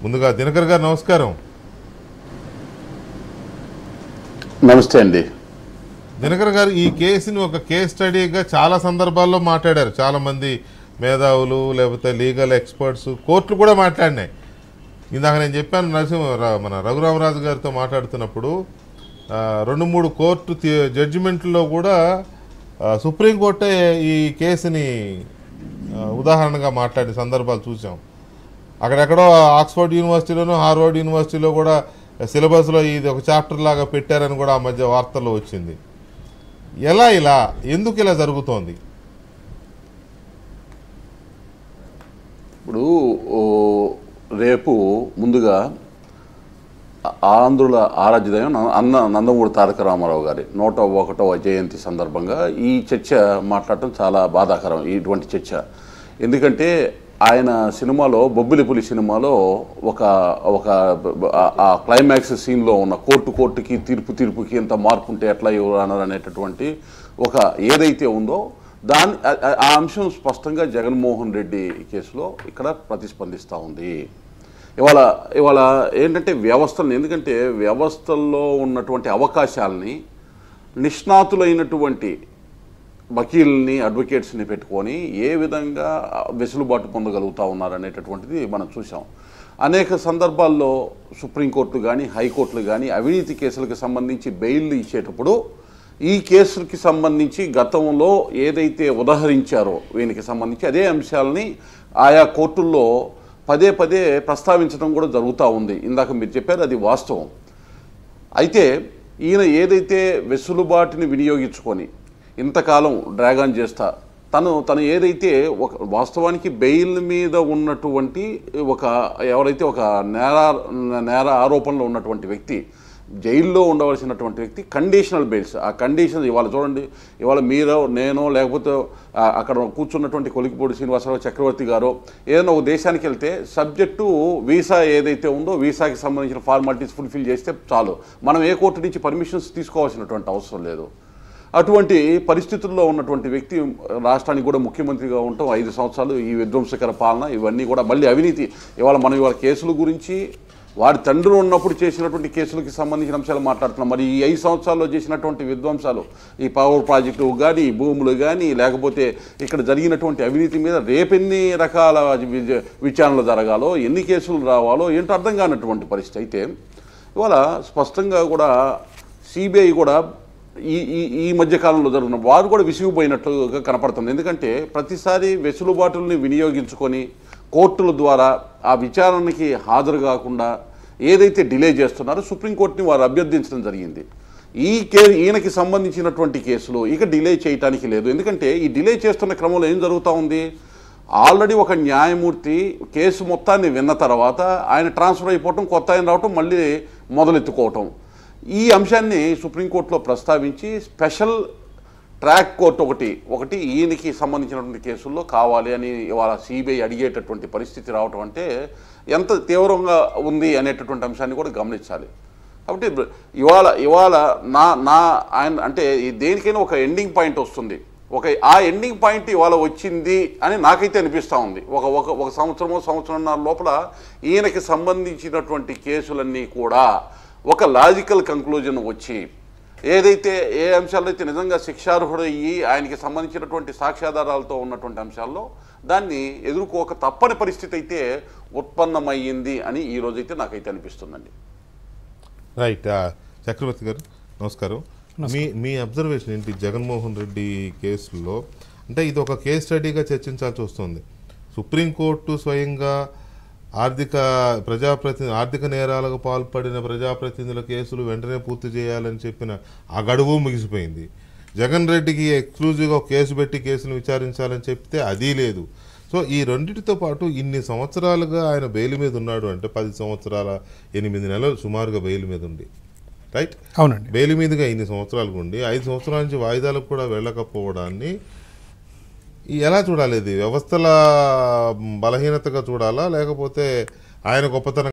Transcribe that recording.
ముందుగా దినకర్ గారు నమస్కారం. నమస్తే అండి. దినకర్ గారు, ఈ కేసుని ఒక కేస్ స్టడీగా చాలా సందర్భాల్లో మాట్లాడారు. చాలామంది మేధావులు, లేకపోతే లీగల్ ఎక్స్పర్ట్స్, కోర్టులు కూడా మాట్లాడినాయి. ఇందాక నేను చెప్పాను, మన రఘురామరాజు గారితో మాట్లాడుతున్నప్పుడు 2-3 కోర్టు జడ్జిమెంట్లో కూడా సుప్రీంకోర్టే ఈ కేసుని ఉదాహరణగా మాట్లాడే సందర్భాలు చూసాం. అక్కడెక్కడో ఆక్స్ఫర్డ్ యూనివర్సిటీలోనూ, హార్వర్డ్ యూనివర్సిటీలో కూడా సిలబస్లో ఇది ఒక చాప్టర్ లాగా పెట్టారని కూడా ఆ మధ్య వార్తల్లో వచ్చింది. ఎందుకు ఇలా జరుగుతోంది? ఇప్పుడు రేపు ముందుగా ఆంధ్రుల ఆరాధ్యదైవం నందమూరి తారక రామారావు గారి 101వ జయంతి సందర్భంగా ఈ చర్చ మాట్లాడటం చాలా బాధాకరం. ఇటువంటి చర్చ ఎందుకంటే ఆయన సినిమాలో, బొబ్బిలిపులి సినిమాలో ఒక క్లైమాక్స్ సీన్లో ఉన్న కోర్టుకి తీర్పుకి ఎంత మార్పు ఉంటే ఎట్లా ఎవరు అనేటటువంటి ఒక ఏదైతే ఉందో ఆ అంశం స్పష్టంగా జగన్మోహన్ రెడ్డి కేసులో ఇక్కడ ప్రతిస్పందిస్తూ ఉంది. ఇవాళ ఏంటంటే వ్యవస్థలను, ఎందుకంటే వ్యవస్థల్లో ఉన్నటువంటి అవకాశాలని నిష్ణాతులైనటువంటి వకీల్ని, అడ్వకేట్స్ని పెట్టుకొని ఏ విధంగా వెసులుబాటు పొందగలుగుతూ ఉన్నారనేటటువంటిది మనం చూసాం. అనేక సందర్భాల్లో సుప్రీంకోర్టు కానీ, హైకోర్టులు కానీ అవినీతి కేసులకు సంబంధించి బెయిల్ ఇచ్చేటప్పుడు ఈ కేసులకి సంబంధించి గతంలో ఏదైతే ఉదహరించారో వీనికి సంబంధించి అదే అంశాలని ఆయా కోర్టుల్లో పదే ప్రస్తావించడం కూడా జరుగుతూ ఉంది. ఇందాక మీరు చెప్పారు, అది వాస్తవం. అయితే ఈయన ఏదైతే వెసులుబాటుని వినియోగించుకొని ఇంతకాలం డ్రాగన్ చేస్తా తను ఏదైతే వాస్తవానికి బెయిల్ మీద ఉన్నటువంటి ఎవరైతే ఒక నేర ఆరోపణలో ఉన్నటువంటి వ్యక్తి, జైల్లో ఉండవలసినటువంటి వ్యక్తి, కండిషనల్ బెయిల్స్, ఆ కండిషన్ ఇవాళ చూడండి, ఇవాళ మీరో నేనో లేకపోతే అక్కడ కూర్చున్నటువంటి కొలికిపూడి శ్రీనివాసరావు చక్రవర్తి గారో ఏదైనా ఒక దేశానికి వెళ్తే సబ్జెక్టు వీసా ఏదైతే ఉందో వీసాకి సంబంధించిన ఫార్మాలిటీస్ ఫుల్ఫిల్ చేస్తే చాలు, మనం ఏ కోర్టు నుంచి పర్మిషన్స్ తీసుకోవాల్సినటువంటి అవసరం లేదు. అటువంటి పరిస్థితుల్లో ఉన్నటువంటి వ్యక్తి రాష్ట్రానికి కూడా ముఖ్యమంత్రిగా ఉండటం, 5 సంవత్సరాలు ఈ విధ్వంసకర పాలన, ఇవన్నీ కూడా మళ్ళీ అవినీతి. ఇవాళ కేసుల గురించి వారి తండ్రి ఉన్నప్పుడు చేసినటువంటి కేసులకి సంబంధించిన అంశాలు మాట్లాడుతున్నాం. మరి ఈ 5 సంవత్సరాల్లో చేసినటువంటి విధ్వంసాలు, ఈ పవర్ ప్రాజెక్టు కానీ, ఈ భూములు కానీ, లేకపోతే ఇక్కడ జరిగినటువంటి అవినీతి మీద రేపెన్ని రకాల విచారణలు జరగాలో, ఎన్ని కేసులు రావాలో ఏంటో అర్థం కానటువంటి పరిస్థితి. అయితే ఇవాళ స్పష్టంగా కూడా సిబిఐ కూడా ఈ మధ్యకాలంలో జరుగుతున్న వారు కూడా విసిగిపోయినట్లుగా కనపడుతుంది. ఎందుకంటే ప్రతిసారి వెసులుబాటుల్ని వినియోగించుకొని కోర్టుల ద్వారా ఆ విచారణకి హాజరు కాకుండా ఏదైతే డిలే చేస్తున్నారో సుప్రీంకోర్టుని వారు అభ్యర్థించడం జరిగింది. ఈయనకి సంబంధించినటువంటి కేసులు ఇక డిలే చేయటానికి లేదు. ఎందుకంటే ఈ డిలే చేస్తున్న క్రమంలో ఏం జరుగుతూ ఉంది, ఆల్రెడీ ఒక న్యాయమూర్తి కేసు మొత్తాన్ని విన్న తర్వాత ఆయన ట్రాన్స్ఫర్ అయిపోవటం, కొత్త ఆయన రావటం, మళ్ళీ మొదలెత్తుకోవటం, ఈ అంశాన్ని సుప్రీంకోర్టులో ప్రస్తావించి స్పెషల్ ట్రాక్ కోర్టు ఒకటి ఈయనకి సంబంధించినటువంటి కేసుల్లో కావాలి అని ఇవాళ సిబిఐ అడిగేటటువంటి పరిస్థితి రావటం అంటే ఎంత తీవ్రంగా ఉంది అనేటటువంటి అంశాన్ని కూడా గమనించాలి. కాబట్టి ఇవాళ ఆయన అంటే దేనికైనా ఒక ఎండింగ్ పాయింట్ వస్తుంది. ఆ ఎండింగ్ పాయింట్ ఇవాళ వచ్చింది అని నాకైతే అనిపిస్తూ ఉంది. ఒక సంవత్సరన్నర లోపల ఈయనకి సంబంధించినటువంటి కేసులన్నీ కూడా ఒక లాజికల్ కంక్లూజన్ వచ్చి ఏదైతే ఏ అంశాల్లో అయితే నిజంగా శిక్షార్హుడయ్యి ఆయనకి సంబంధించినటువంటి సాక్ష్యాధారాలతో ఉన్నటువంటి అంశాల్లో దాన్ని ఎదుర్కోక తప్పని పరిస్థితి అయితే ఉత్పన్నమయ్యింది అని ఈ రోజైతే నాకైతే అనిపిస్తుందండి. రైట్. చక్రవర్తి గారు నమస్కారం. మీ అబ్జర్వేషన్ ఏంటి జగన్మోహన్ రెడ్డి కేసులో? అంటే ఇది ఒక కేస్ స్టడీగా చర్చించాల్సి వస్తుంది. సుప్రీంకోర్టు స్వయంగా ఆర్థిక నేరాలకు పాల్పడిన ప్రజాప్రతినిధుల కేసులు వెంటనే పూర్తి చేయాలని చెప్పిన ఆ గడువు ముగిసిపోయింది. జగన్ రెడ్డికి ఎక్స్క్లూజివ్గా కేసు పెట్టి కేసును విచారించాలని చెప్తే అది లేదు. సో ఈ రెండింటితో పాటు ఇన్ని సంవత్సరాలుగా ఆయన బెయిల్ మీద ఉన్నాడు అంటే 10 సంవత్సరాల 8 నెలలు సుమారుగా బెయిల్ మీద ఉంది. రైట్, అవునండి. బెయిల్ మీదుగా ఇన్ని సంవత్సరాలకు ఉండి 5 సంవత్సరాల నుంచి వాయిదాలకు కూడా వెళ్ళకపోవడాన్ని ఎలా చూడాలి? ఇది వ్యవస్థల బలహీనతగా చూడాలా, లేకపోతే ఆయన గొప్పతనం